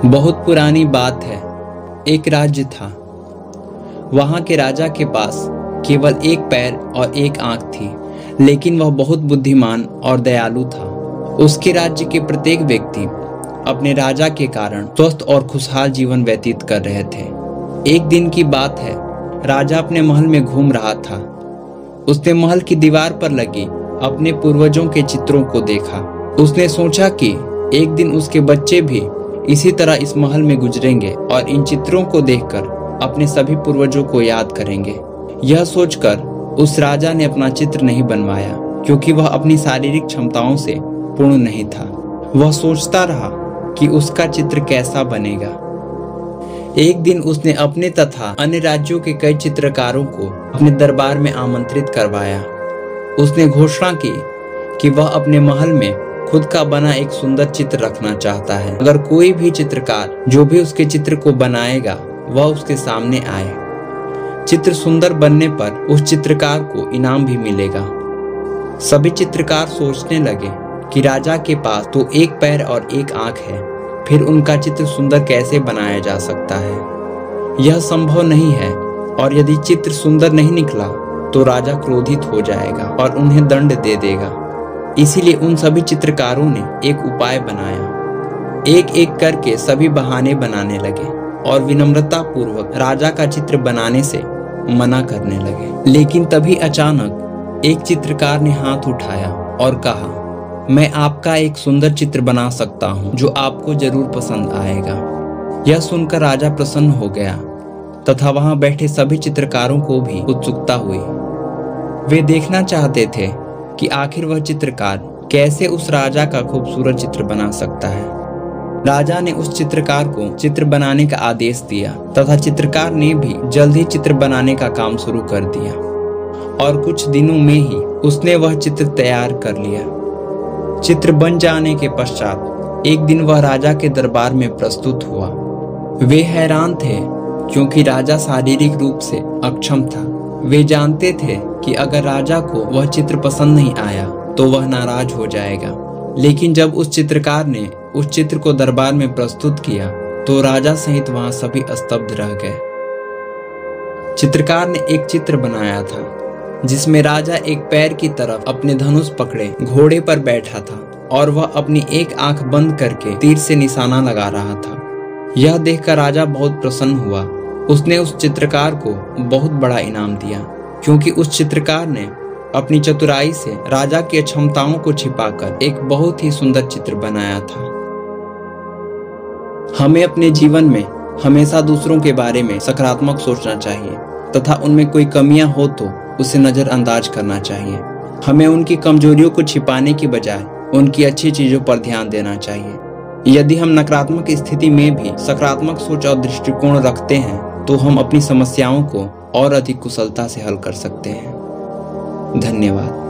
बहुत पुरानी बात है। एक राज्य था। वहां के राजा के पास केवल एक पैर और एक आंख थी, लेकिन वह बहुत बुद्धिमान और दयालु था। उसके राज्य के प्रत्येक व्यक्ति अपने राजा के कारण स्वस्थ और खुशहाल जीवन व्यतीत कर रहे थे। एक दिन की बात है, राजा अपने महल में घूम रहा था। उसने महल की दीवार पर लगी अपने पूर्वजों के चित्रों को देखा। उसने सोचा कि एक दिन उसके बच्चे भी इसी तरह इस महल में गुजरेंगे और इन चित्रों को देखकर अपने सभी पूर्वजों को याद करेंगे। यह सोचकर उस राजा ने अपना चित्र नहीं बनवाया, क्योंकि वह अपनी शारीरिक क्षमताओं से पूर्ण नहीं था। वह सोचता रहा कि उसका चित्र कैसा बनेगा। एक दिन उसने अपने तथा अन्य राज्यों के कई चित्रकारों को अपने दरबार में आमंत्रित करवाया। उसने घोषणा की कि वह अपने महल में खुद का बना एक सुंदर चित्र रखना चाहता है। अगर कोई भी चित्रकार जो भी उसके चित्र को बनाएगा वह उसके सामने आए। चित्र सुंदर बनने पर उस चित्रकार को इनाम भी मिलेगा। सभी चित्रकार सोचने लगे कि राजा के पास तो एक पैर और एक आंख है, फिर उनका चित्र सुंदर कैसे बनाया जा सकता है। यह संभव नहीं है, और यदि चित्र सुंदर नहीं निकला तो राजा क्रोधित हो जाएगा और उन्हें दंड दे देगा। इसीलिए उन सभी चित्रकारों ने एक उपाय बनाया। एक एक करके सभी बहाने बनाने लगे और विनम्रता पूर्वक राजा का चित्र बनाने से मना करने लगे। लेकिन तभी अचानक एक चित्रकार ने हाथ उठाया और कहा, मैं आपका एक सुंदर चित्र बना सकता हूँ जो आपको जरूर पसंद आएगा। यह सुनकर राजा प्रसन्न हो गया तथा वहां बैठे सभी चित्रकारों को भी उत्सुकता हुई। वे देखना चाहते थे कि आखिर वह चित्रकार कैसे उस राजा का खूबसूरत चित्र बना सकता है। राजा ने उस चित्रकार को चित्र बनाने का आदेश दिया तथा चित्रकार ने भी जल्द ही चित्र बनाने का काम शुरू कर दिया और कुछ दिनों में ही उसने वह चित्र तैयार कर लिया। चित्र बन जाने के पश्चात एक दिन वह राजा के दरबार में प्रस्तुत हुआ। वे हैरान थे, क्योंकि राजा शारीरिक रूप से अक्षम था। वे जानते थे कि अगर राजा को वह चित्र पसंद नहीं आया तो वह नाराज हो जाएगा। लेकिन जब उस चित्रकार ने उस चित्र को दरबार में प्रस्तुत किया तो राजा सहित वहां सभी स्तब्ध रह गए। चित्रकार ने एक चित्र बनाया था जिसमें राजा एक पैर की तरफ अपने धनुष पकड़े घोड़े पर बैठा था और वह अपनी एक आंख बंद करके तीर से निशाना लगा रहा था। यह देखकर राजा बहुत प्रसन्न हुआ। उसने उस चित्रकार को बहुत बड़ा इनाम दिया, क्योंकि उस चित्रकार ने अपनी चतुराई से राजा की क्षमताओं को छिपाकर एक बहुत ही सुंदर चित्र बनाया था। हमें अपने जीवन में हमेशा दूसरों के बारे में सकारात्मक सोचना चाहिए तथा उनमें कोई कमियां हो तो उसे नजरअंदाज करना चाहिए। हमें उनकी कमजोरियों को छिपाने की बजाय उनकी अच्छी चीजों पर ध्यान देना चाहिए। यदि हम नकारात्मक स्थिति में भी सकारात्मक सोच और दृष्टिकोण रखते हैं तो हम अपनी समस्याओं को और अधिक कुशलता से हल कर सकते हैं। धन्यवाद।